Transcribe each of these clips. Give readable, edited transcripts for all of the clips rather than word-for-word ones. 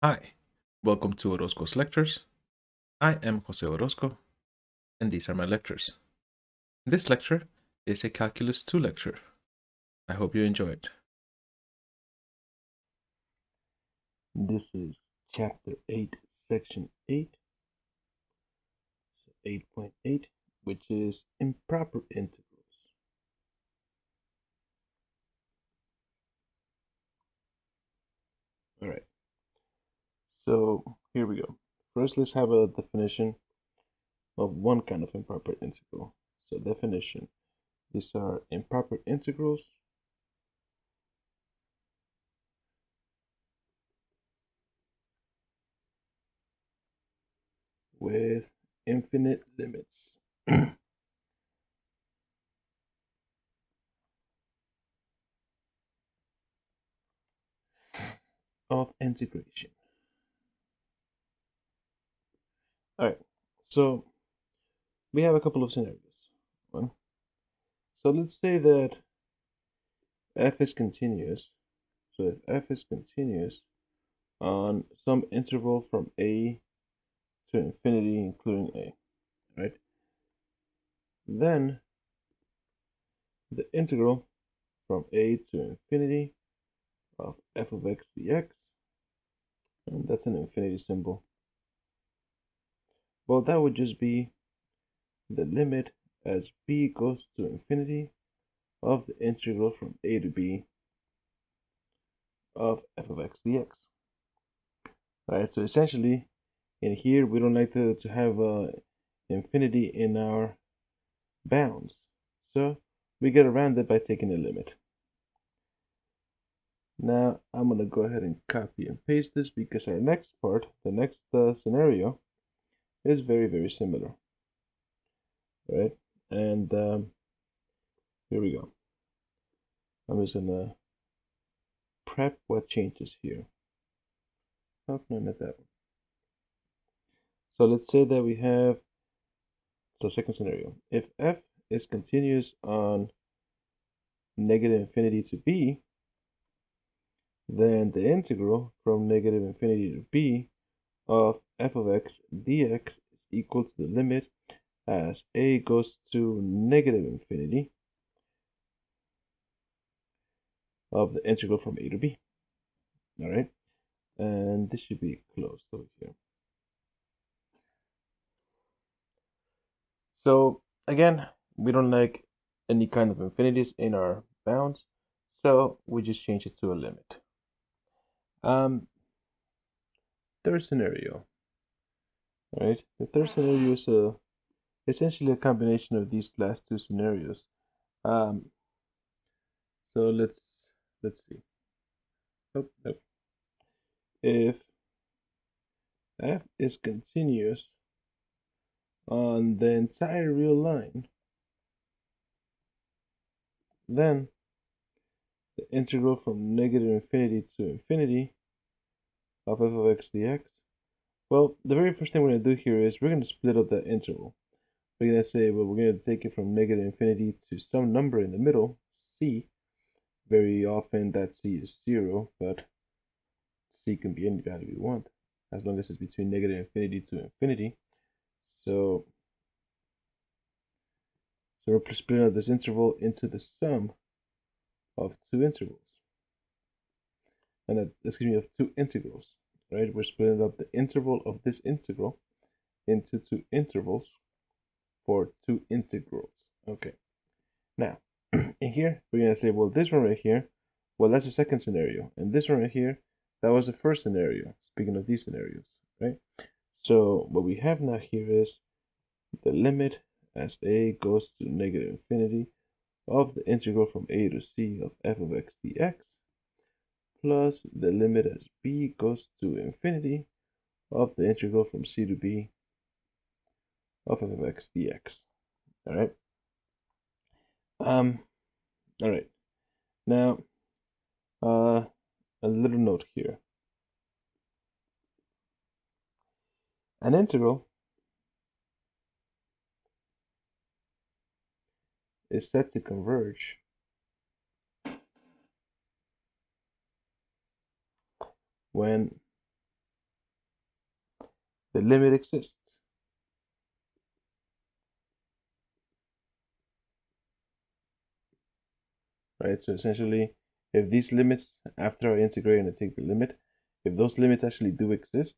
Hi, welcome to Orozco's Lectures. I am Jose Orozco, and these are my lectures. This lecture is a Calculus 2 lecture. I hope you enjoy it. This is Chapter 8, Section 8, so 8.8, which is improper integrals. Alright, so here we go. First, let's have a definition of one kind of improper integral. So definition, these are improper integrals with infinite limits. Of integration. Alright, so we have a couple of scenarios. One. So let's say that f is continuous. So if f is continuous on some interval from a to infinity, including a, right? Then the integral from a to infinity of f of x dx, and that's an infinity symbol. Well, that would just be the limit as b goes to infinity of the integral from a to b of f of x dx. Right, so essentially in here we don't like to have infinity in our bounds, so we get around it by taking a limit. Now I'm going to go ahead and copy and paste this because our next part, the next scenario, is very similar, right? And here we go. I'm just going to prep what changes here. Oh, no, not that one. So let's say that we have, so second scenario, if f is continuous on negative infinity to b, then the integral from negative infinity to b of f of x dx is equal to the limit as a goes to negative infinity of the integral from a to b. All right, and this should be closed over here. So again, we don't like any kind of infinities in our bounds, so we just change it to a limit. Third scenario. All right, the third scenario is essentially a combination of these last two scenarios. So let's see. Oh, no. If f is continuous on the entire real line, then the integral from negative infinity to infinity of f of x dx. Well, the very first thing we're going to do here is we're going to split up that interval. We're going to say, well, we're going to take it from negative infinity to some number in the middle, c. Very often that c is 0, but c can be any value we want, as long as it's between negative infinity to infinity. So we're splitting up this interval into the sum of two intervals. And excuse me, of two integrals, right? We're splitting up the interval of this integral into two intervals for two integrals. Okay. Now, in here, we're going to say, well, this one right here, well, that's the second scenario. And this one right here, that was the first scenario, speaking of these scenarios, right? So what we have now here is the limit as a goes to negative infinity of the integral from a to c of f of x dx plus the limit as b goes to infinity of the integral from c to b of f of x dx. All right. All right. Now, a little note here. An integral is said to converge when the limit exists. Right, so essentially, if these limits, after I integrate and I take the limit, if those limits actually do exist,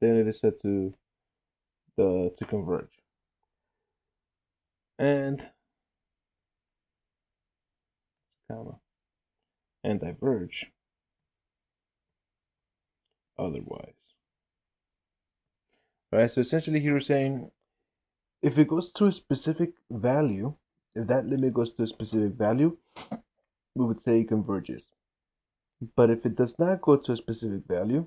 then it is said to converge. And comma and diverge otherwise. Right, so essentially here we're saying if it goes to a specific value, if that limit goes to a specific value, we would say it converges. But if it does not go to a specific value,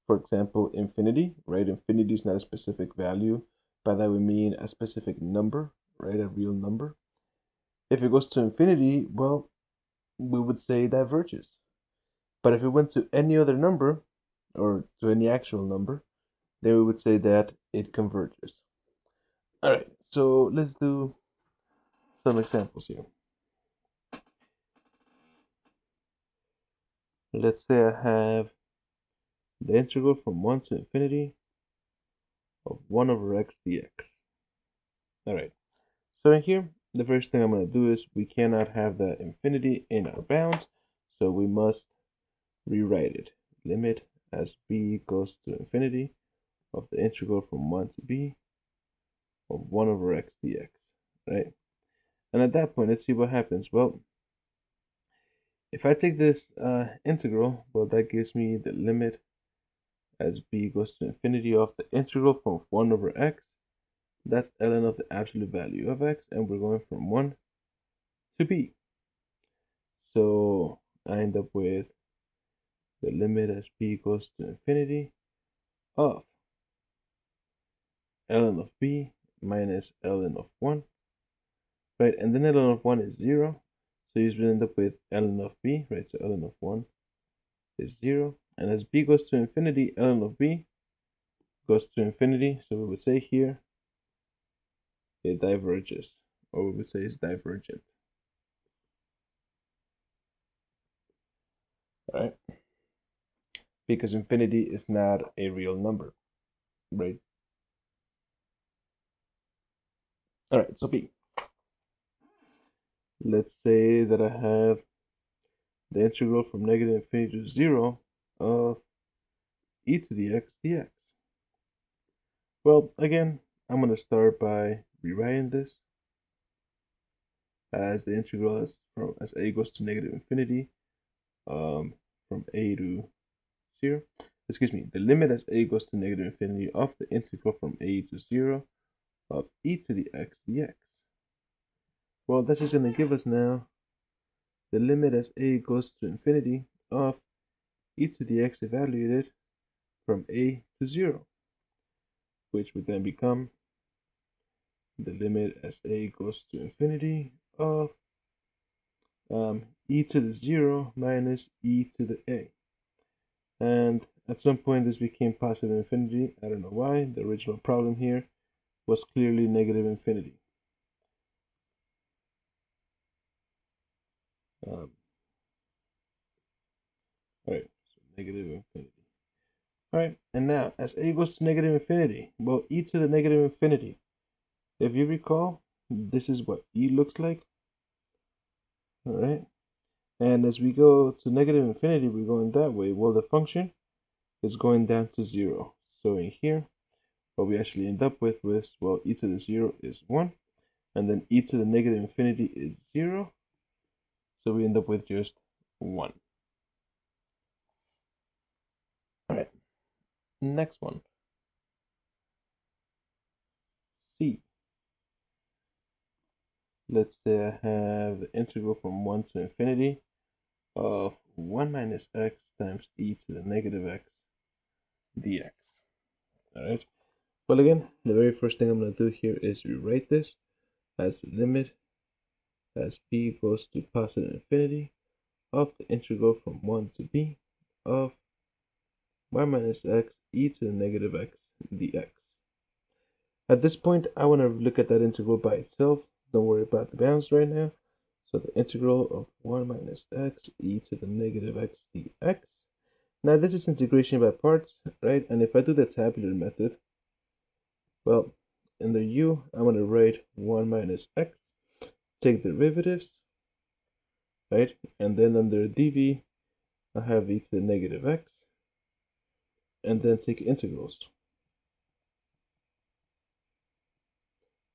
for example, infinity, right? Infinity is not a specific value. By that we mean a specific number, right? A real number. If it goes to infinity, well, we would say it diverges. But if it went to any other number, or to any actual number, then we would say that it converges. All right, so let's do some examples here. Let's say I have the integral from 1 to infinity of 1 over x dx. All right, so in here, the first thing I'm going to do is we cannot have the infinity in our bounds, so we must rewrite it. Limit as b goes to infinity of the integral from 1 to b of 1 over x dx, right? And at that point, let's see what happens. Well, if I take this integral, well, that gives me the limit as b goes to infinity of the integral from 1 over x. That's ln of the absolute value of x, and we're going from 1 to b. So I end up with the limit as b goes to infinity of ln of b minus ln of 1, right? And then ln of 1 is 0, so you end up with ln of b, right? So ln of 1 is 0, and as b goes to infinity, ln of b goes to infinity, so we would say here it diverges, or we would say it's divergent. Right? Because infinity is not a real number, right? All right, so b. Let's say that I have the integral from negative infinity to 0 of e to the x dx. Well, again, I'm going to start by rewriting this as the integral as a goes to negative infinity from a to 0. Excuse me, the limit as a goes to negative infinity of the integral from a to 0 of e to the x dx. Well, this is going to give us now the limit as a goes to infinity of e to the x evaluated from a to 0, which would then become the limit as a goes to infinity of e to the 0 minus e to the a. And at some point this became positive infinity. I don't know why. The original problem here was clearly negative infinity. All right, so negative infinity. All right, and now as a goes to negative infinity, well, e to the negative infinity, if you recall, this is what e looks like. All right, and as we go to negative infinity, we're going that way. Well, the function is going down to 0. So in here, what we actually end up with was, well, e to the 0 is 1, and then e to the negative infinity is 0. So we end up with just 1. All right, next one. C. Let's say I have the integral from 1 to infinity of 1 minus x times e to the negative x dx. All right. Well, again, the very first thing I'm going to do here is rewrite this as the limit as b goes to positive infinity of the integral from 1 to b of y minus x e to the negative x dx. At this point, I want to look at that integral by itself. Don't worry about the bounds right now. So the integral of 1 minus x e to the negative x dx. Now this is integration by parts, right? And if I do the tabular method, well, under u, I'm going to write 1 minus x, take derivatives, right? And then under dv, I have e to the negative x, and then take integrals.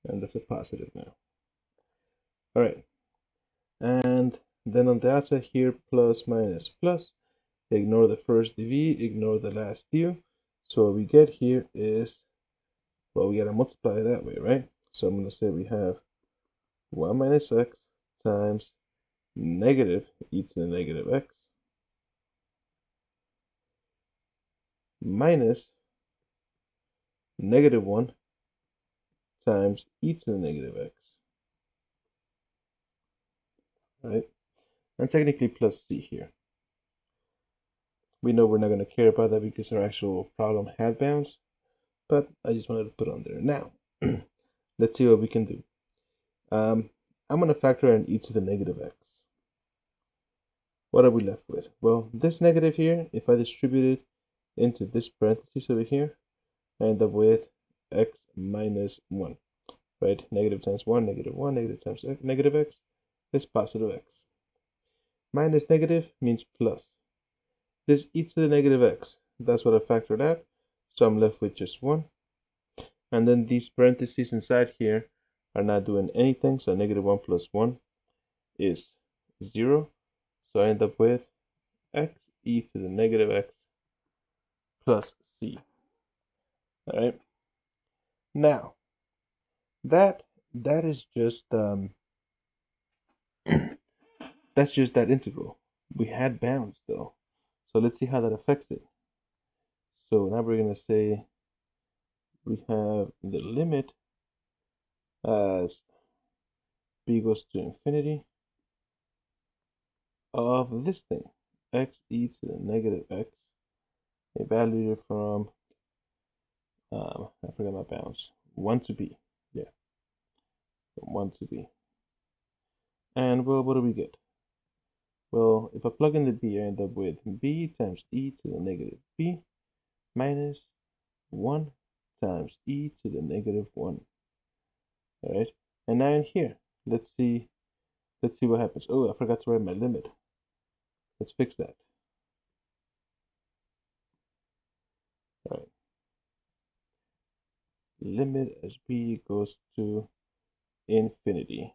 And that's a positive now. All right. And then on the outside here, plus minus plus. Ignore the first dv, ignore the last du. So what we get here is, well, we got to multiply that way, right? So I'm going to say we have 1 minus x times negative e to the negative x minus negative 1 times e to the negative x, right? And technically plus c here. We know we're not going to care about that because our actual problem had bounds, but I just wanted to put on there. Now, let's see what we can do. I'm going to factor in e to the negative x. What are we left with? Well, this negative here, if I distribute it into this parenthesis over here, I end up with x minus 1, right? Negative times 1, negative 1, negative times x, negative x is positive x. Minus negative means plus. This e to the negative x, that's what I factored out, so I'm left with just 1. And then these parentheses inside here are not doing anything, so negative 1 plus 1 is 0. So I end up with x e to the negative x plus c. All right. Now, that is just that's just that integral. We had bounds though, so let's see how that affects it. So now we're gonna say we have the limit as b goes to infinity of this thing, x e to the negative x, evaluated from I forgot my bounds, 1 to b, yeah, from 1 to b. And well, what do we get? Well, if I plug in the b, I end up with b times e to the negative b minus 1 times e to the negative 1. All right, and now in here, let's see what happens. Oh, I forgot to write my limit. Let's fix that. All right, limit as b goes to infinity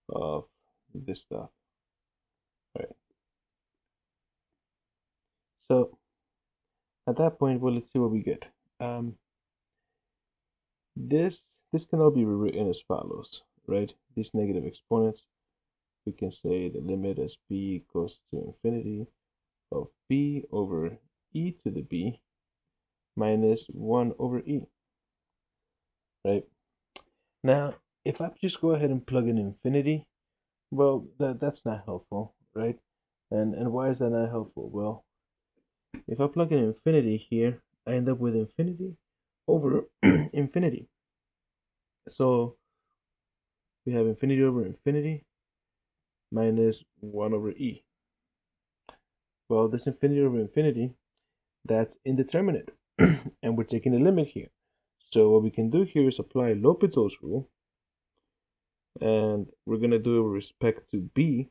of this stuff. All right, so at that point, well, let's see what we get. This can all be rewritten as follows, right? These negative exponents, we can say the limit as b goes to infinity of b over e to the b minus 1 over e, right? Now, if I just go ahead and plug in infinity, well, that's not helpful, right? And why is that not helpful? Well, if I plug in infinity here, I end up with infinity over infinity. So we have infinity over infinity minus 1 over e. Well, this infinity over infinity, that's indeterminate, and we're taking a limit here. So what we can do here is apply L'Hopital's rule, and we're going to do it with respect to b,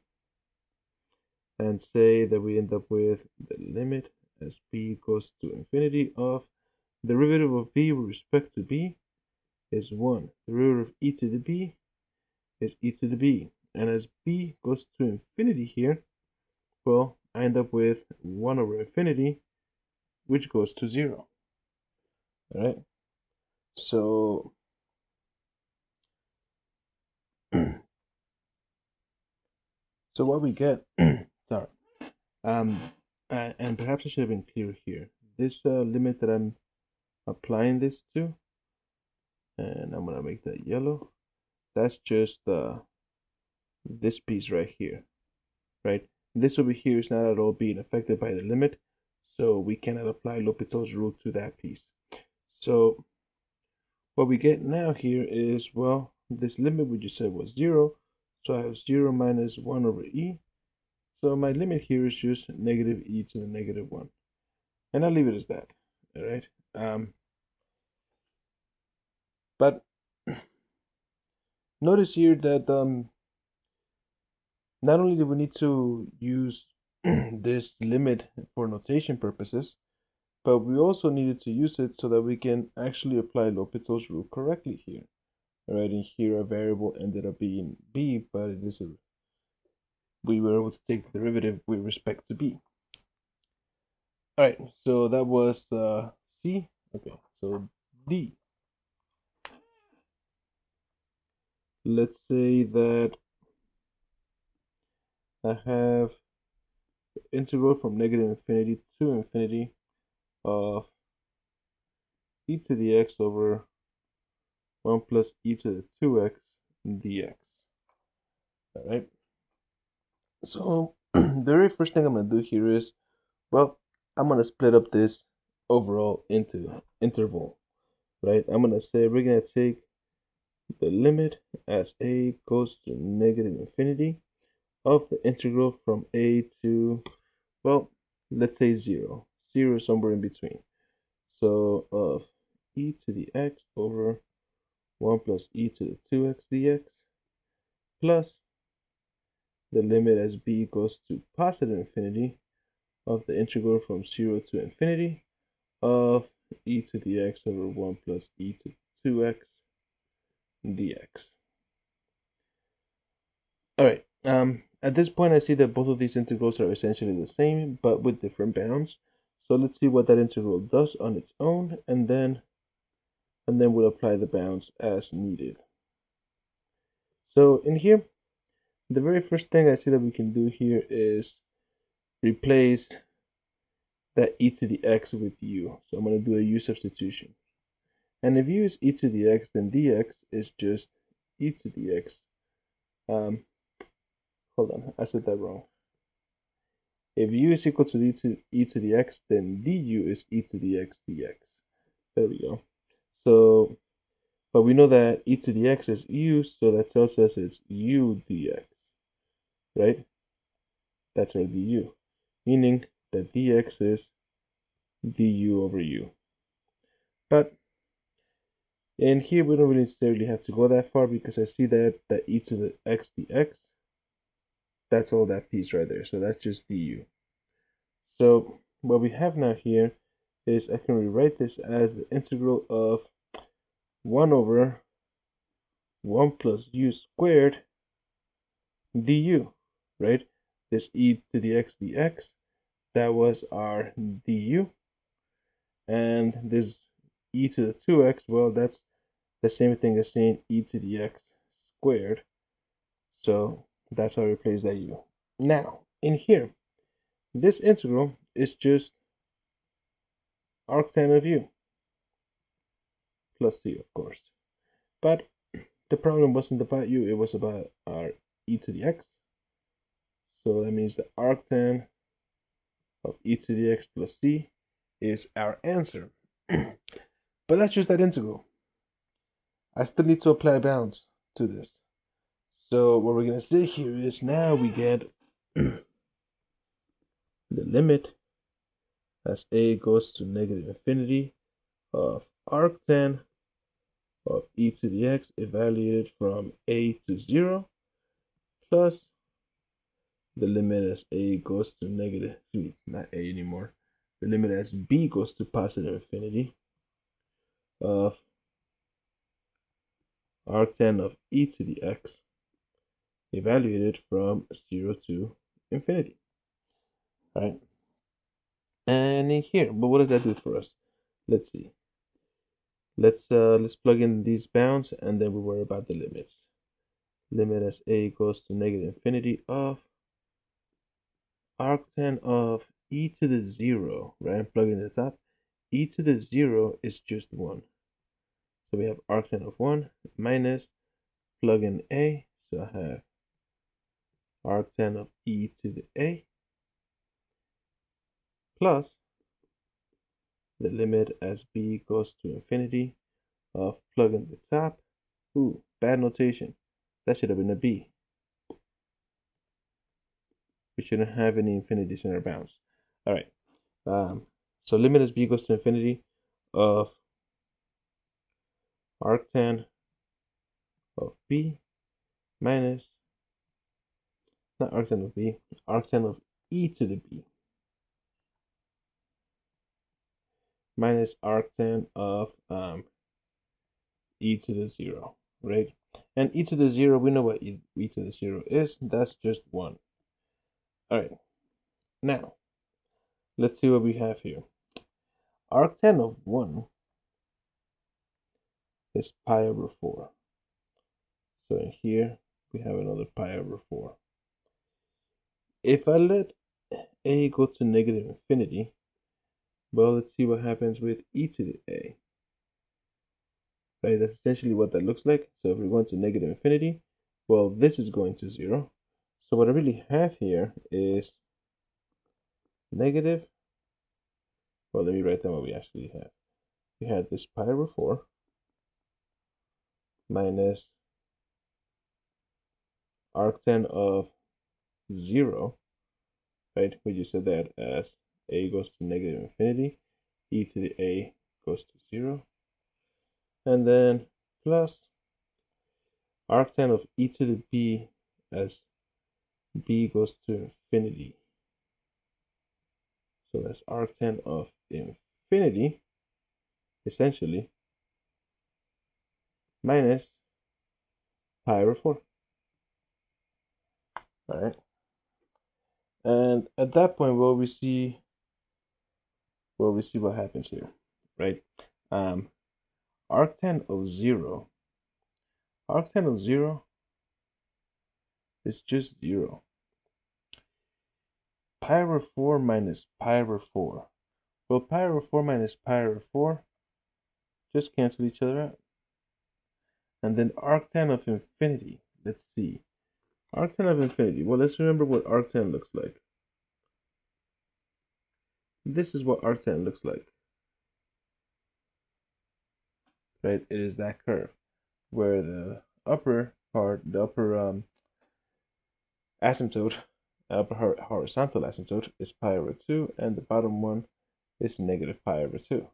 and say that we end up with the limit as b goes to infinity of derivative of b with respect to b is 1. Derivative of e to the b is e to the b. And as b goes to infinity here, well, I end up with 1 over infinity, which goes to 0. All right. So so what we get, sorry, and perhaps I should have been clear here. This limit that I'm applying this to, and I'm gonna make that yellow. That's just this piece right here, right? This over here is not at all being affected by the limit, so we cannot apply L'Hopital's rule to that piece. So what we get now here is, well, this limit we just said was 0, so I have 0 minus 1 over e. So my limit here is just negative e to the negative 1. And I'll leave it as that. All right. But notice here that not only do we need to use this limit for notation purposes, but we also needed to use it so that we can actually apply L'Hopital's rule correctly here. All right, and here our variable ended up being b, but it is we were able to take the derivative with respect to b. All right, so that was C. Okay, so D. Let's say that I have the integral from negative infinity to infinity of e to the x over 1 plus e to the 2x dx. All right. So the very first thing I'm going to do here is, well, I'm going to split up this overall into interval, right? I'm going to say we're going to take the limit as a goes to negative infinity of the integral from a to, well, let's say 0. 0 somewhere in between. So of e to the x over 1 plus e to the 2x dx plus the limit as b goes to positive infinity of the integral from 0 to infinity of e to the x over 1 plus e to 2x dx. All right. At this point, I see that both of these integrals are essentially the same, but with different bounds. So let's see what that integral does on its own, and then we'll apply the bounds as needed. So in here, the very first thing I see that we can do here is replace that e to the x with u. So I'm going to do a u substitution. And if u is e to the x, then dx is just e to the x. Hold on, I said that wrong. If u is equal to e to the x, then du is e to the x dx. There we go. So, but we know that e to the x is u, so that tells us it's u dx, right? That's our du, meaning that dx is du over u. But in here, we don't really necessarily have to go that far because I see that e to the x dx, that's all that piece right there. So that's just du. So what we have now here is I can rewrite this as the integral of 1 over 1 plus u squared du, right? This e to the x dx, that was our du. And this e to the 2x, well, that's the same thing as saying e to the x squared. So that's how I replace that u. Now, in here, this integral is just arctan of u plus c, of course. But the problem wasn't about u, it was about our e to the x. So that means the arctan of e to the x plus c is our answer. But that's just that integral. I still need to apply bounds to this. So what we're going to say here is now we get the limit as a goes to negative infinity of arctan of e to the x evaluated from a to 0 plus the limit as a goes to negative, not a anymore, the limit as b goes to positive infinity of arctan of e to the x evaluated from 0 to infinity, right? And in here, but what does that do for us? Let's see. Let's plug in these bounds and then we'll worry about the limits. Limit as a goes to negative infinity of arctan of e to the 0, right? I'm plugging the top. E to the 0 is just 1. So we have arctan of 1 minus plug in a. So I have arctan of e to the a plus the limit as b goes to infinity of plug in the top. Ooh, bad notation. That should have been a b. we shouldn't have any infinities in our bounds. All right. So limit as b goes to infinity of arctan of b minus, not arctan of b, arctan of e to the b minus arctan of e to the 0, right? And e to the 0, we know what e to the 0 is. That's just 1. All right. Now, let's see what we have here. Arctan of 1 is pi over 4. So in here, we have another pi over 4. If I let a go to negative infinity, well, let's see what happens with e to the a. Right, that's essentially what that looks like. So if we're going to negative infinity, well, this is going to 0. So what I really have here is negative. Well, let me write down what we actually have. We had this pi over 4 minus arctan of 0, right? We just said that as a goes to negative infinity, e to the a goes to 0, and then plus arctan of e to the b as b goes to infinity. So that's arctan of infinity, essentially, minus pi over 4. All right. And at that point, we see what happens here, right? Arctan of 0. Arctan of 0 is just 0. Pi over 4 minus pi over 4. Well, pi over 4 minus pi over 4 just cancel each other out. And then arctan of infinity. Let's see. Arctan of infinity. Well, let's remember what arctan looks like. This is what arctan looks like. Right? It is that curve where the upper part, the upper asymptote, upper horizontal asymptote is pi over 2, and the bottom one is negative pi over 2.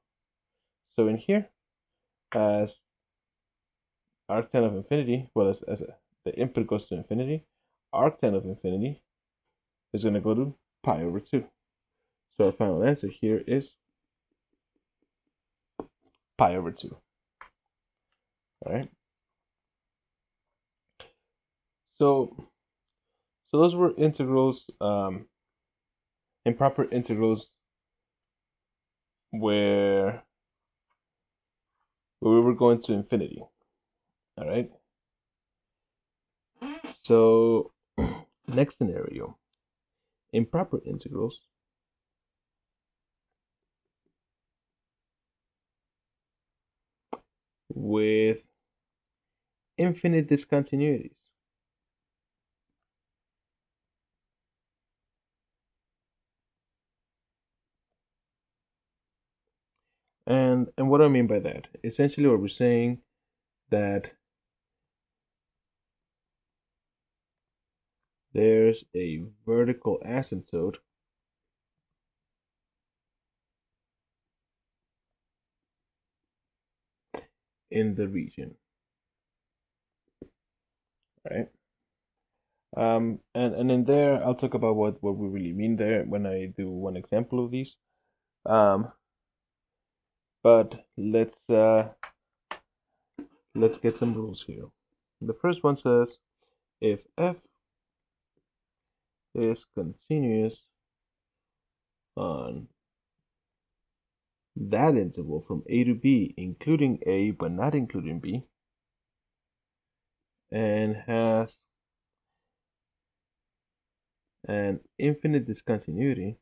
So in here, as arctan of infinity, well, as the input goes to infinity, arctan of infinity is going to go to pi over 2. So our final answer here is pi over 2. All right. So those were integrals, improper integrals, where we were going to infinity. All right. So next scenario, improper integrals with infinite discontinuities. And what do I mean by that? Essentially, what we're saying that there's a vertical asymptote in the region, right? And in there, I'll talk about what we really mean there when I do one example of these. But let's get some rules here. The first one says if f is continuous on that interval from a to b, including a but not including b, and has an infinite discontinuity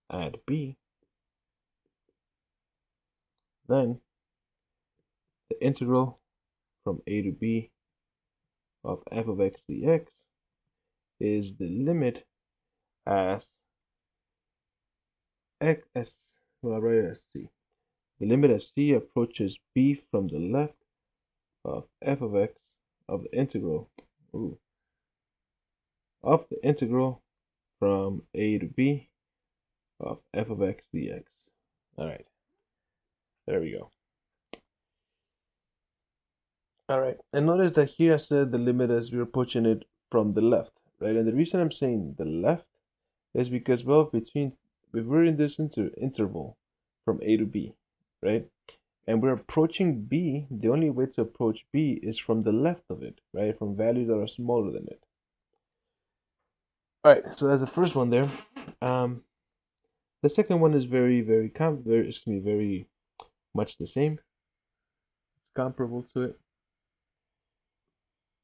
at b, then the integral from a to b of f of x dx is the limit as x as, well, I'll write it as c. The limit as c approaches b from the left of f of x of the integral of the integral from a to b of f of x dx. All right, there we go. All right, and notice that here I said the limit as we're approaching it from the left, right? And the reason I'm saying the left is because, well, if we're in this interval from a to b, right? And we're approaching b, the only way to approach b is from the left of it, right? From values that are smaller than it. All right, so that's the first one there. The second one is very much the same. It's comparable to it,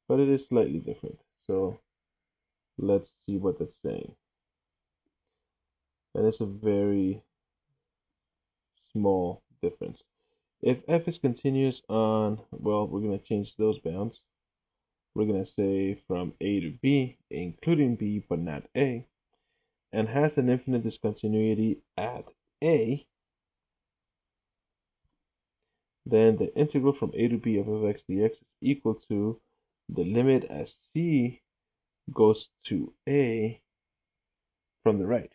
but it is slightly different. So let's see what that's saying. And it's a very small difference. If f is continuous on, well, we're going to change those bounds. We're going to say from a to b, including b, but not a, and has an infinite discontinuity at a, then the integral from a to b of f of x dx is equal to the limit as c goes to a from the right,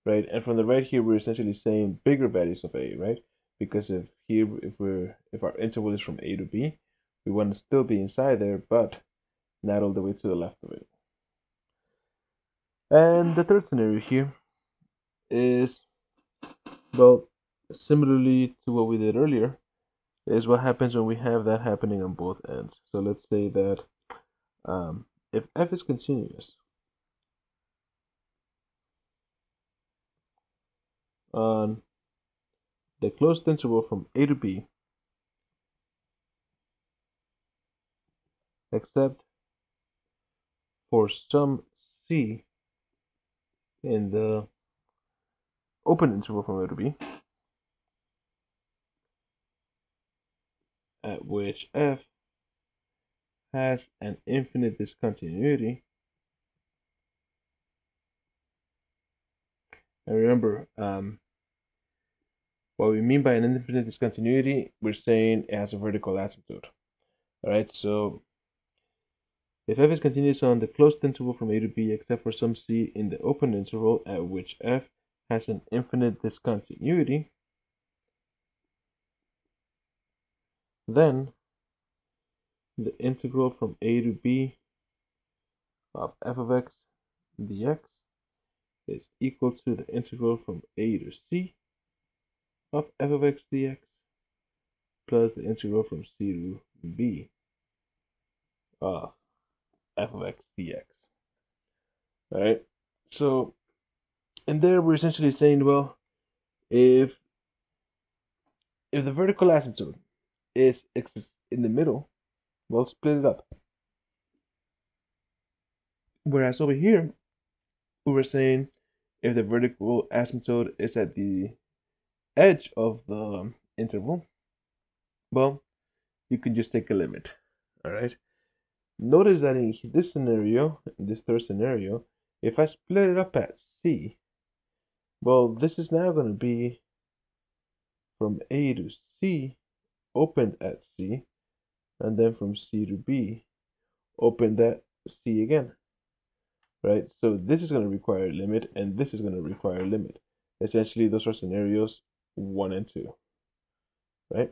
right? And from the right here, we're essentially saying bigger values of a, right? Because if our interval is from a to b, we want to still be inside there, but not all the way to the left of it. And the third scenario here is, well, similarly to what we did earlier, is what happens when we have that happening on both ends. So let's say that if f is continuous on the closed interval from a to b, except for some c in the open interval from a to b, at which f has an infinite discontinuity. And remember, what we mean by an infinite discontinuity, we're saying it has a vertical asymptote. All right, so if f is continuous on the closed interval from a to b, except for some c in the open interval at which f has an infinite discontinuity, then the integral from a to b of f of x dx is equal to the integral from a to c of f of x dx plus the integral from c to b of f of x dx. All right, so and there we're essentially saying, well, if the vertical asymptote is in the middle, well, split it up. Whereas over here, we were saying if the vertical asymptote is at the edge of the interval, well, you can just take a limit. All right. Notice that in this scenario, in this third scenario, if I split it up at c, well, this is now going to be from a to c, opened at c, and then from c to b, opened at c again. Right? So this is going to require a limit, and this is going to require a limit. Essentially, those are scenarios 1 and 2. Right?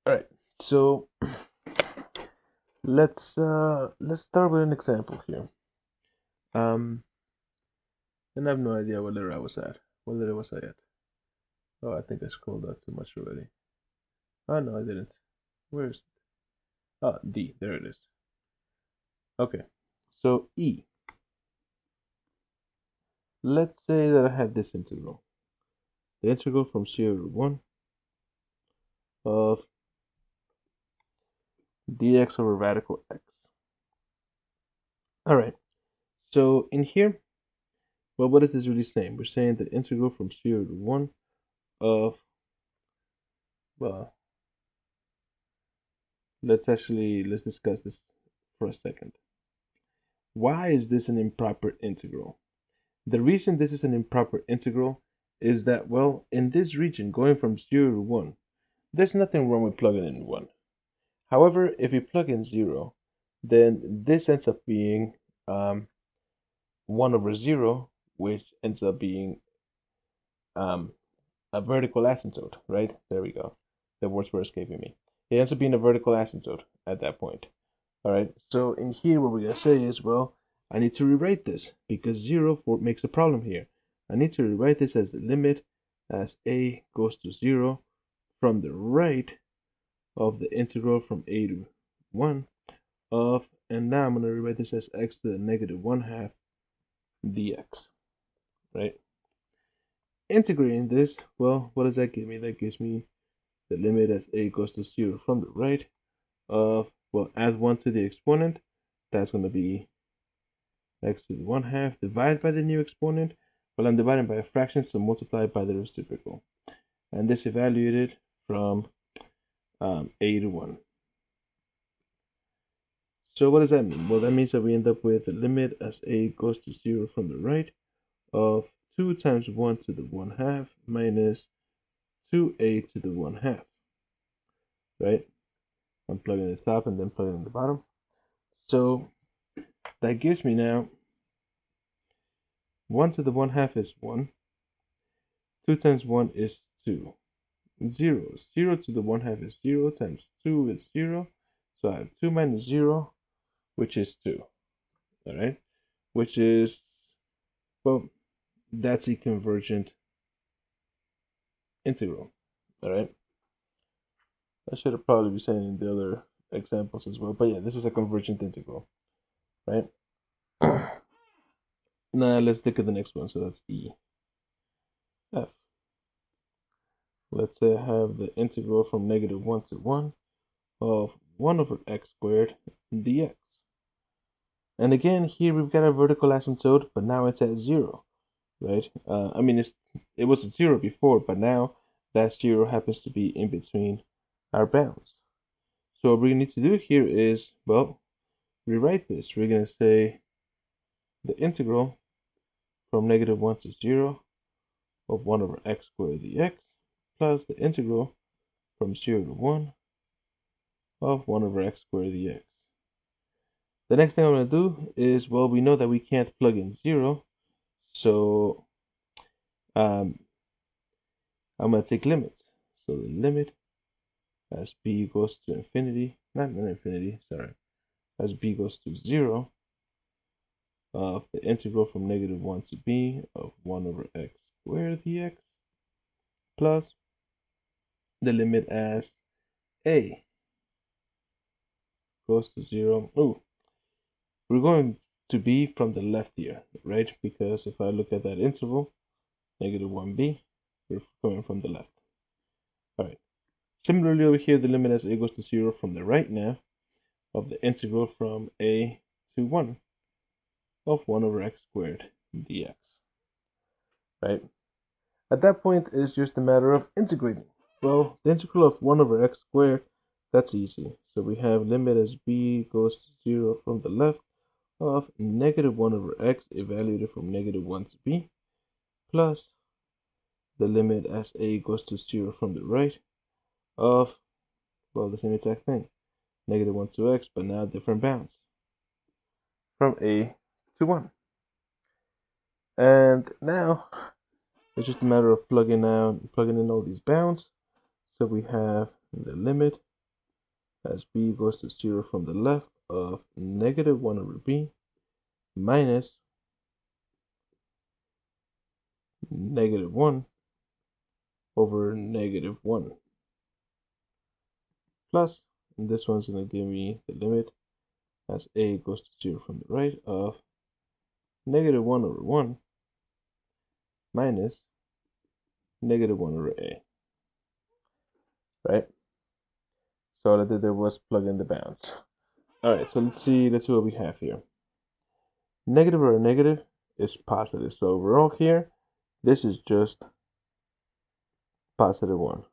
All right. So let's start with an example here. And I have no idea what letter I was at. What letter was I at? Oh, I think I scrolled up too much already. Oh no, I didn't. Where's it? Ah, D. There it is. Okay. So E. Let's say that I have this integral. The integral from 0 to 1 of dx over radical x. All right. So in here, well, what is this really saying? We're saying the integral from 0 to 1 of, well, let's discuss this for a second. Why is this an improper integral? The reason this is an improper integral is that, well, in this region, going from 0 to 1, there's nothing wrong with plugging in 1. However, if we plug in 0, then this ends up being 1 over 0, which ends up being um, a vertical asymptote, right? There we go. The words were escaping me. It ends up being a vertical asymptote at that point. All right, so in here, what we're going to say is, well, I need to rewrite this because 0 makes a problem here. I need to rewrite this as the limit as a goes to 0 from the right of the integral from a to 1 of, and now I'm going to rewrite this as x to the negative 1/2 dx, right? Integrating this, well, what does that give me? That gives me the limit as a goes to 0 from the right of, well, add 1 to the exponent. That's going to be x to the 1/2 divided by the new exponent. Well, I'm dividing by a fraction, so multiply by the reciprocal. And this evaluated from a to 1. So what does that mean? Well, that means that we end up with the limit as a goes to 0 from the right of 2 times 1 to the 1/2 minus 2a to the 1/2, right? I'm plugging the top and then plugging the bottom. So that gives me now 1 to the 1/2 is 1. 2 times 1 is 2. 0. 0 to the 1/2 is 0 times 2 is 0. So I have 2 minus 0, which is 2. All right? Which is, well, that's a convergent integral. All right? I should have probably been saying in the other examples as well. But yeah, this is a convergent integral. Right? Now let's look at the next one. So that's E. F. Let's say I have the integral from negative 1 to 1 of 1 over x squared dx. And again, here we've got a vertical asymptote, but now it's at 0, right? I mean, it was at 0 before, but now that 0 happens to be in between our bounds. So what we need to do here is, well, rewrite this. We're going to say the integral from negative 1 to 0 of 1 over x squared dx plus the integral from 0 to 1 of 1 over x squared dx. The next thing I'm going to do is, well, we know that we can't plug in 0, so I'm going to take limits. So the limit as b goes to infinity, not infinity, sorry, as b goes to 0 of the integral from negative 1 to b of 1 over x squared dx plus the limit as a goes to 0. Oh, we're going to b from the left here, right? Because if I look at that interval, negative 1b, we're coming from the left. All right. Similarly, over here, the limit as a goes to 0 from the right now of the integral from a to 1 of 1 over x squared dx, right? At that point, it's just a matter of integrating. Well, the integral of 1 over x squared, that's easy. So we have limit as b goes to 0 from the left of negative 1 over x evaluated from negative 1 to b plus the limit as a goes to 0 from the right of, well, the same exact thing, negative 1 to x, but now different bounds from a to 1. And now it's just a matter of plugging in all these bounds. So we have the limit as b goes to 0 from the left of negative 1 over b minus negative 1 over negative 1 plus, and this one's going to give me the limit as a goes to 0 from the right of negative 1 over 1 minus negative 1 over a, right? So all I did there was plug in the bounds. All right, so let's see what we have here. Negative over negative is positive. So overall here, this is just positive 1,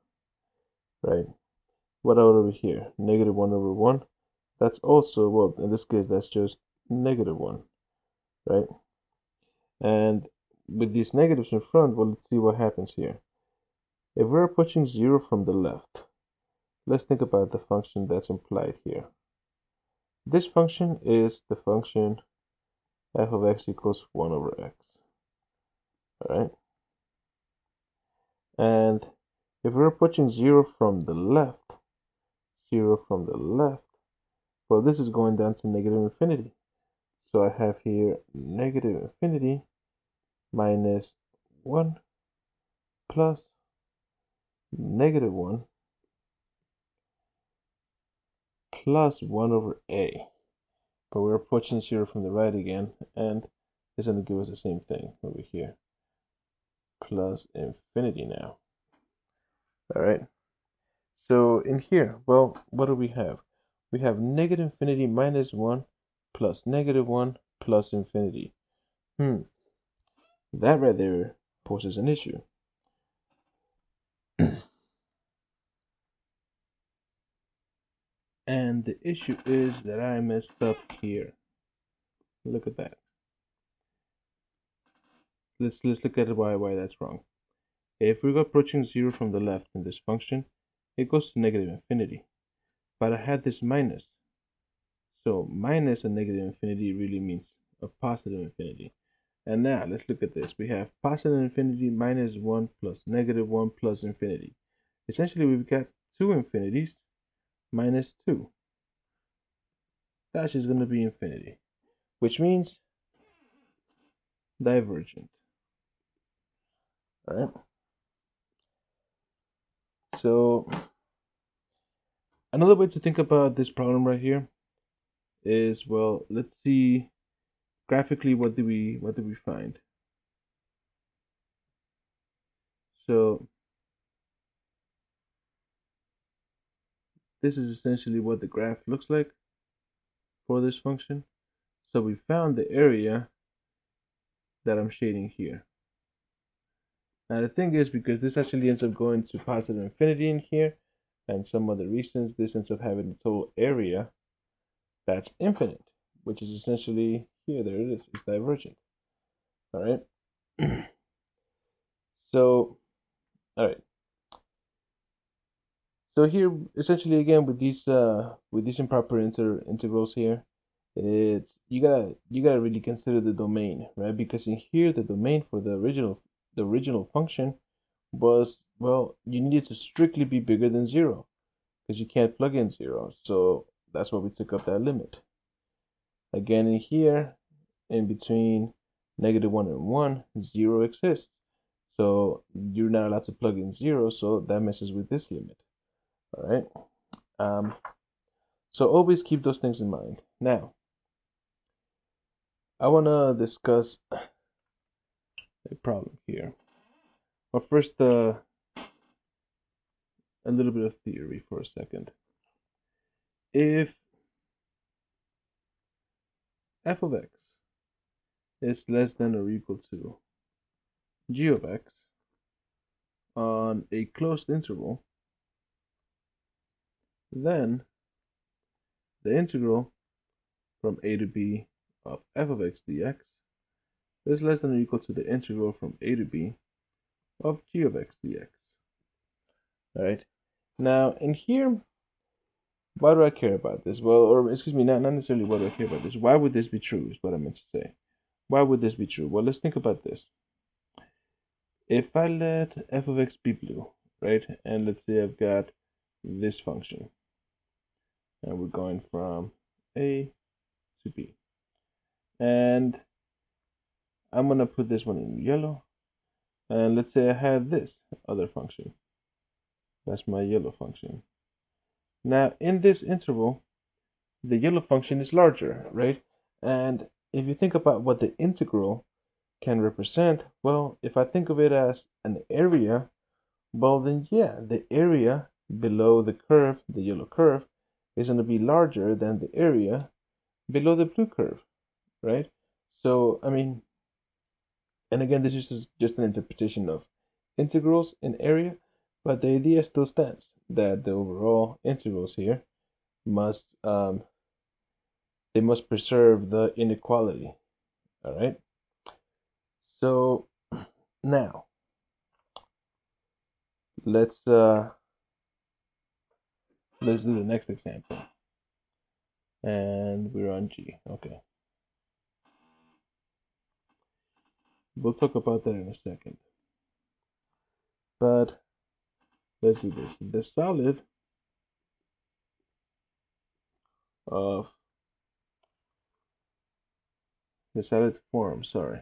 right? What about over here? Negative 1 over 1. That's also, well, in this case, that's just negative 1, right? And with these negatives in front, well, let's see what happens here. If we're approaching 0 from the left, let's think about the function that's implied here. This function is the function f of x equals 1 over x. All right. And if we're approaching 0 from the left, well, this is going down to negative infinity. So I have here negative infinity minus 1 plus negative 1 plus 1 over a. But we're approaching 0 from the right again, and it's going to give us the same thing over here, plus infinity now. All right. So in here, well, what do we have? We have negative infinity minus 1 plus negative 1 plus infinity. That right there poses an issue. And the issue is that I messed up here. Look at that. Let's look at why that's wrong. If we're approaching 0 from the left in this function, it goes to negative infinity. But I had this minus. So minus a negative infinity really means a positive infinity. And now let's look at this. We have positive infinity minus 1 plus negative 1 plus infinity. Essentially, we've got two infinities minus 2. That's just going to be infinity, which means divergent. All right. So another way to think about this problem right here is, well, let's see graphically what do we find. So this is essentially what the graph looks like for this function. So we found the area that I'm shading here. Now the thing is, because this actually ends up going to positive infinity in here, and some other reasons, this ends up having a total area that's infinite, which is essentially here. There it is. It's divergent. All right. So, all right. So here, essentially, again with these improper integrals here, it's you gotta really consider the domain, right? Because in here, the domain for the original function was, well, you needed to strictly be bigger than 0 because you can't plug in 0. So that's why we took up that limit. Again, in here, in between negative 1 and 1, 0 exists. So you're not allowed to plug in 0, so that messes with this limit. All right. So always keep those things in mind. Now, I want to discuss a problem here. But first, a little bit of theory for a second. If f of x is less than or equal to g of x on a closed interval, then the integral from a to b of f of x dx is less than or equal to the integral from a to b of g of x dx. All right. Now, in here, why do I care about this? Well, or excuse me, not necessarily why do I care about this. Why would this be true is what I meant to say. Why would this be true? Well, let's think about this. If I let f of x be blue, right, and let's say I've got this function, and we're going from a to b, and I'm going to put this one in yellow, and let's say I have this other function. That's my yellow function. Now, in this interval, the yellow function is larger, right? And if you think about what the integral can represent, well, if I think of it as an area, well, then yeah, the area below the curve, the yellow curve, is going to be larger than the area below the blue curve, right? So, I mean, and again, this is just an interpretation of integrals in area, but the idea still stands that the overall integrals here must they must preserve the inequality. All right. So now let's let's do the next example. And we're on G. Okay. We'll talk about that in a second. But let's do this. The solid of the solid form, sorry.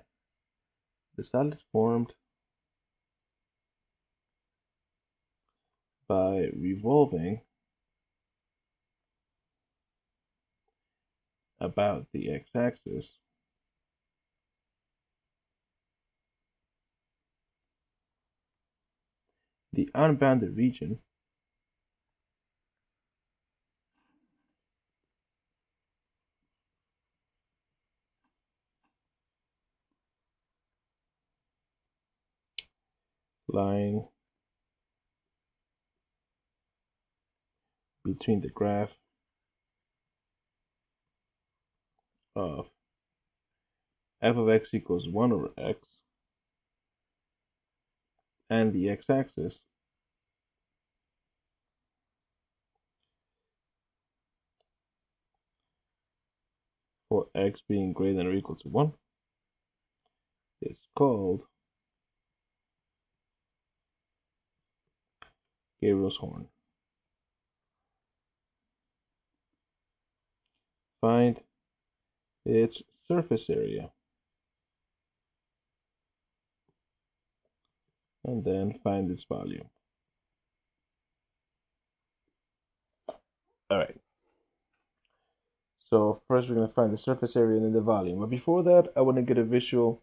The solid formed by revolving about the x-axis the unbounded region lying between the graph of f of x equals 1 over x and the x-axis for x being greater than or equal to 1 is called Gabriel's horn. Find its surface area and then find its volume. Alright, so first we're going to find the surface area and then the volume. But before that, I want to get a visual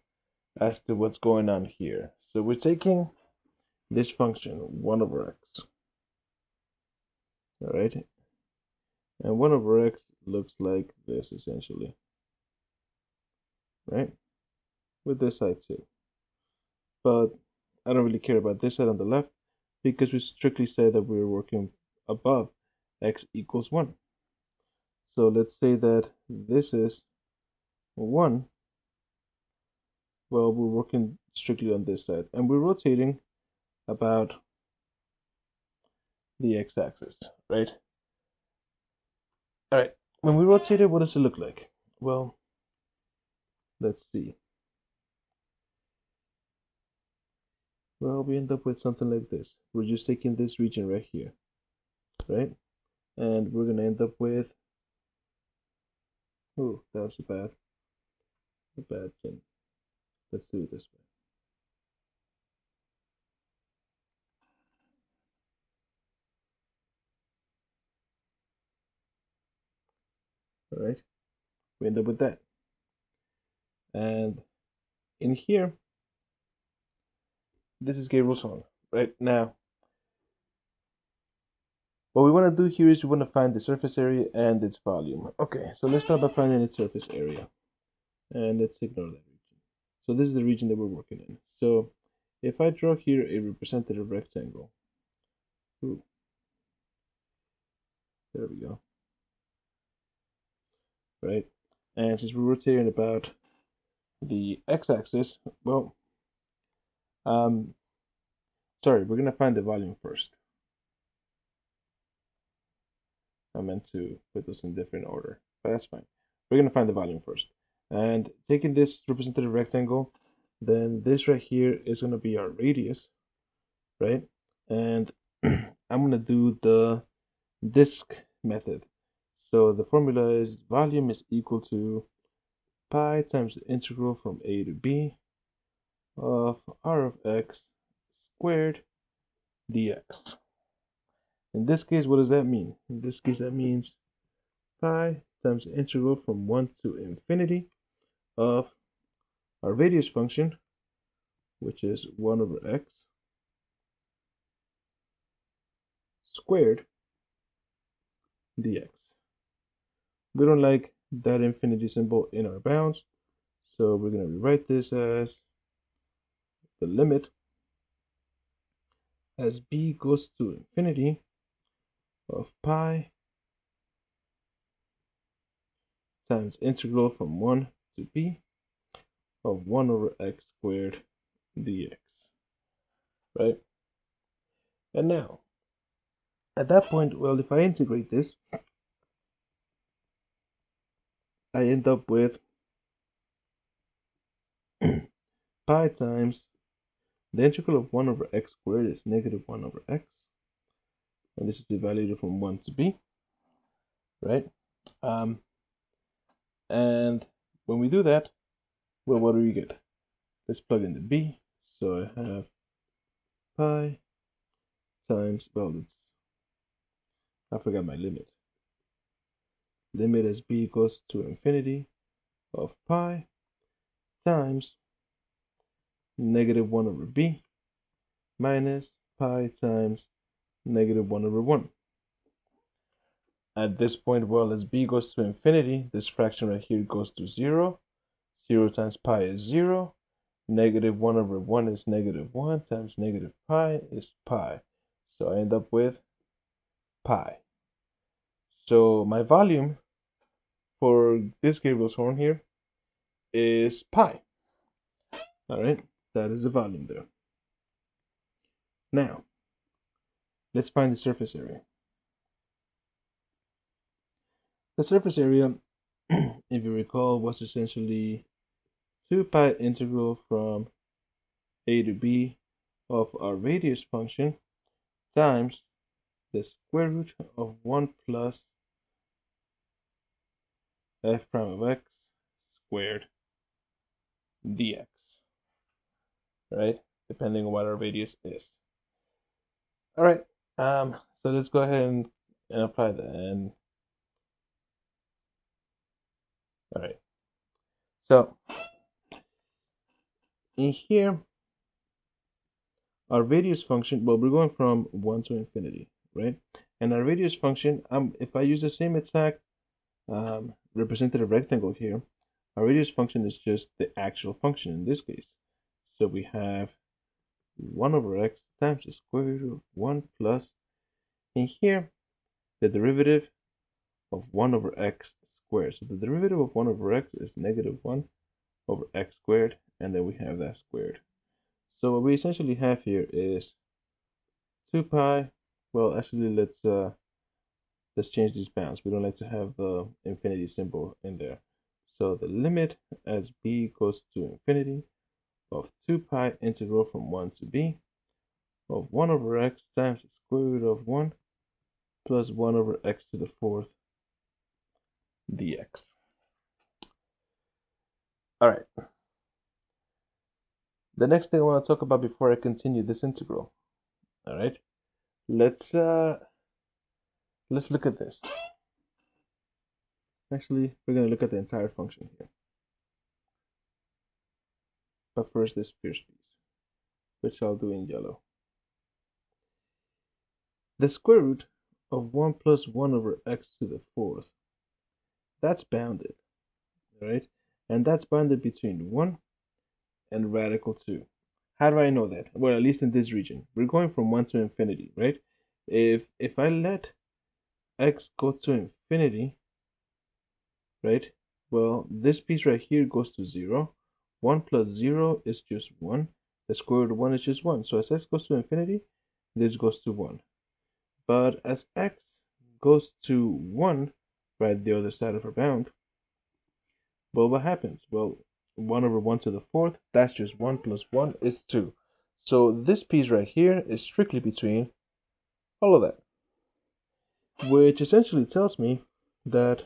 as to what's going on here. So we're taking this function, 1 over x. Alright, and 1 over x looks like this essentially, right? With this side too. But I don't really care about this side on the left because we strictly say that we're working above x equals 1. So let's say that this is 1. Well, we're working strictly on this side and we're rotating about the x-axis, right? All right, when we rotate it, what does it look like? Well, let's see. Well, we end up with something like this. We're just taking this region right here, right? And we're gonna end up with, oh, that was a bad thing. Let's do it this way. All right, we end up with that. And in here, this is Gabriel's horn, right? Now, what we want to do here is we want to find the surface area and its volume. Okay, so let's start by finding its surface area. And let's ignore that region. So this is the region that we're working in. So if I draw here a representative rectangle, ooh, there we go, right? And since we're rotating about the x-axis, well, sorry, we're gonna find the volume first. I meant to put this in different order, but that's fine. We're gonna find the volume first. And taking this representative rectangle, then this right here is gonna be our radius, right? And I'm gonna do the disk method. So the formula is volume is equal to pi times the integral from a to b of r of x squared dx. In this case, what does that mean? In this case, that means pi times the integral from 1 to infinity of our radius function, which is 1 over x squared dx. We don't like that infinity symbol in our bounds, so we're going to rewrite this as the limit as b goes to infinity of pi times integral from 1 to b of 1 over x squared dx, right? And now, at that point, well, if I integrate this, I end up with pi times the integral of 1 over x squared is negative 1 over x. And this is evaluated from 1 to b, right? And when we do that, well, what do we get? Let's plug in the b. So I have pi times, well, I forgot my limit. Limit as b goes to infinity of pi times negative 1 over b minus pi times negative 1 over 1. At this point, well, as b goes to infinity, this fraction right here goes to 0. 0 times pi is 0. Negative 1 over 1 is negative 1 times negative pi is pi. So I end up with pi. So my volume for this Gabriel's horn here is pi. All right, that is the volume there. Now, let's find the surface area. The surface area, if you recall, was essentially 2 pi integral from a to b of our radius function times the square root of 1 plus f prime of x squared dx, right? Depending on what our radius is. All right, so let's go ahead and apply that. And all right, so in here, our radius function, well, we're going from 1 to infinity, right? And our radius function, if I use the same exact representative rectangle here, our radius function is just the actual function in this case. So we have 1 over x times the square root of 1 plus, in here, the derivative of 1 over x squared. So the derivative of 1 over x is negative 1 over x squared, and then we have that squared. So what we essentially have here is 2 pi. Well, actually, let's change these bounds. We don't like to have the infinity symbol in there. So the limit as b goes to infinity of 2 pi integral from 1 to b of 1 over x times the square root of 1 plus 1 over x to the 4th dx. All right. The next thing I want to talk about before I continue this integral. All right. Let's look at this. Actually, we're going to look at the entire function here. But first, this first piece, which I'll do in yellow. The square root of 1 plus 1 over x to the 4th, that's bounded, right? And that's bounded between 1 and radical 2. How do I know that? Well, at least in this region. We're going from 1 to infinity, right? If I let x go to infinity, right? Well, this piece right here goes to 0. 1 plus 0 is just 1. The square root of 1 is just 1. So as x goes to infinity, this goes to 1. But as x goes to 1, right, the other side of our bound, well, what happens? Well, 1 over 1 to the 4th, that's just 1 plus 1 is 2. So this piece right here is strictly between all of that, which essentially tells me that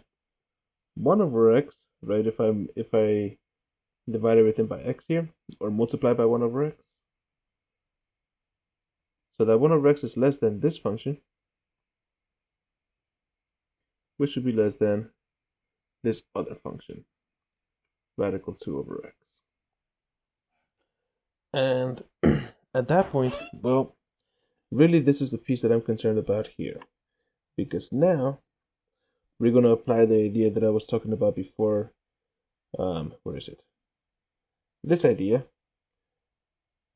1 over x, right, if I divide everything by x here, or multiply by 1 over x, so that 1 over x is less than this function, which should be less than this other function, radical 2 over x. And at that point, well, really this is the piece that I'm concerned about here, because now we're going to apply the idea that I was talking about before. Where is it? This idea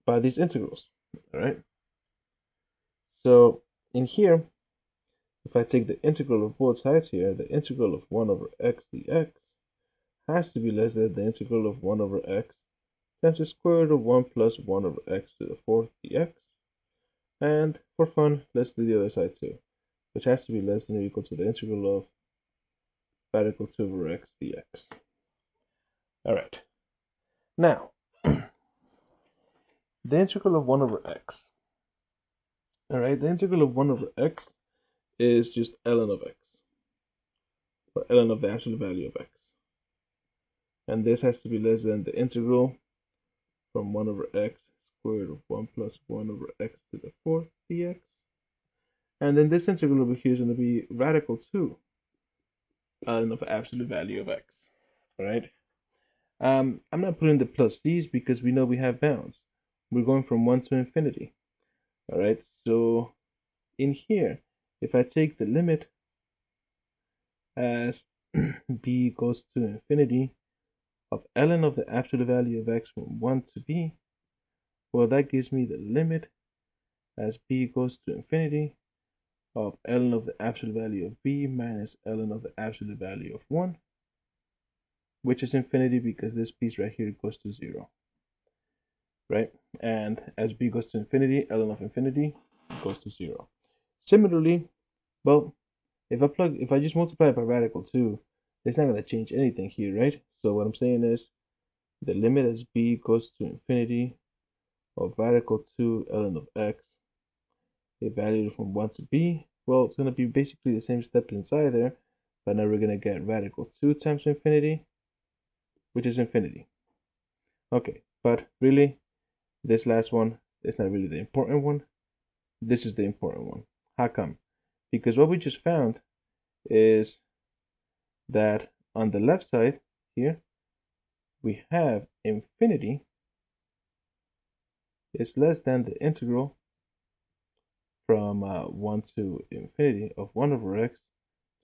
by these integrals, all right? So in here, if I take the integral of both sides here, the integral of 1 over x dx has to be less than the integral of 1 over x times the square root of 1 plus 1 over x to the 4th dx. And for fun, let's do the other side too. which has to be less than or equal to the integral of radical 2 over x dx. All right. Now, the integral of 1 over x. All right, the integral of 1 over x is just ln of x, or ln of the absolute value of x. And this has to be less than the integral from 1 over x squared root of 1 plus 1 over x to the 4th dx. And then this integral over here is going to be radical 2 ln of absolute value of x. All right. I'm not putting the plus c's because we know we have bounds. We're going from 1 to infinity. All right. So in here, if I take the limit as b goes to infinity of ln of the absolute value of x from 1 to b, well, that gives me the limit as b goes to infinity of ln of the absolute value of b minus ln of the absolute value of 1, which is infinity because this piece right here goes to 0, right? And as b goes to infinity, ln of infinity goes to 0. Similarly, well, if I just multiply by radical 2, it's not going to change anything here, right? So what I'm saying is the limit as b goes to infinity of radical 2 ln of x, evaluated from 1 to b, well, it's going to be basically the same steps inside there, but now we're going to get radical 2 times infinity, which is infinity. Okay, but really, this last one is not really the important one. This is the important one. How come? Because what we just found is that on the left side here, we have infinity is less than the integral from 1 to infinity of 1 over x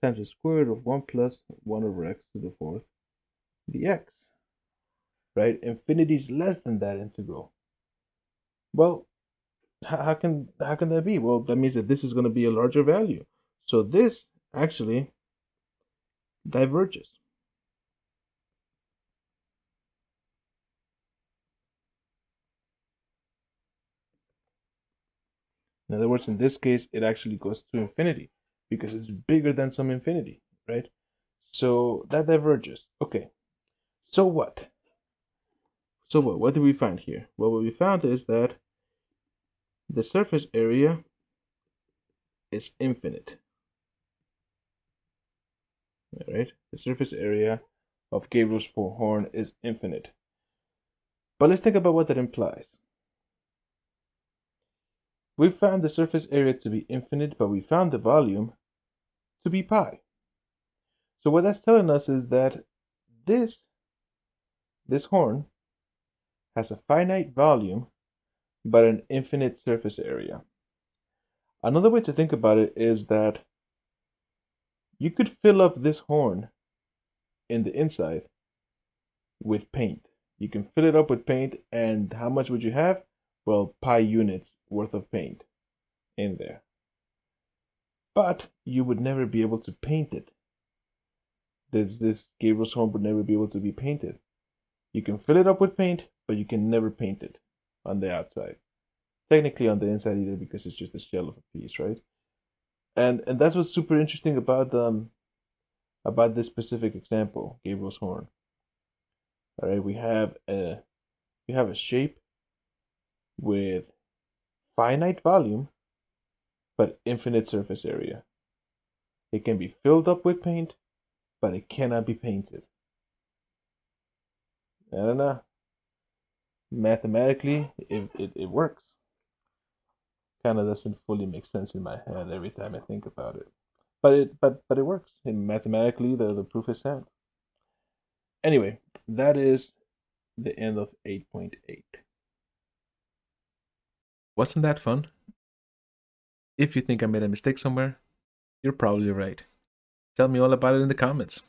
times the square root of 1 plus 1 over x to the 4th dx. Right? Infinity is less than that integral. Well, how can that be? Well, that means that this is going to be a larger value. So this actually diverges. In other words, in this case, it actually goes to infinity because it's bigger than some infinity, right? So that diverges. Okay. So what? So what? What did we find here? Well, what we found is that the surface area is infinite. All right? The surface area of Gabriel's horn is infinite. But let's think about what that implies. We found the surface area to be infinite, but we found the volume to be pi. So what that's telling us is that this horn has a finite volume, but an infinite surface area. Another way to think about it is that you could fill up this horn in the inside with paint. You can fill it up with paint, and how much would you have? Well, pi units worth of paint in there. But you would never be able to paint it. This Gabriel's horn would never be able to be painted. You can fill it up with paint, but you can never paint it on the outside. Technically on the inside either, because it's just a shell of a piece, right? And that's what's super interesting about this specific example, Gabriel's horn. All right, we have a shape with finite volume, but infinite surface area. It can be filled up with paint, but it cannot be painted. I don't know. Mathematically, it works. Kind of doesn't fully make sense in my head every time I think about it. But it works. And mathematically, the proof is sound. Anyway, that is the end of 8.8. Wasn't that fun? If you think I made a mistake somewhere, you're probably right. Tell me all about it in the comments.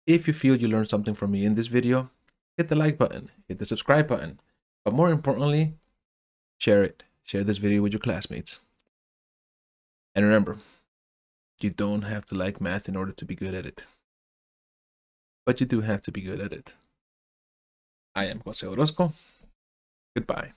If you feel you learned something from me in this video, hit the like button, hit the subscribe button, but more importantly, share it. Share this video with your classmates. And remember, you don't have to like math in order to be good at it. But you do have to be good at it. I am Jose Orozco. Goodbye.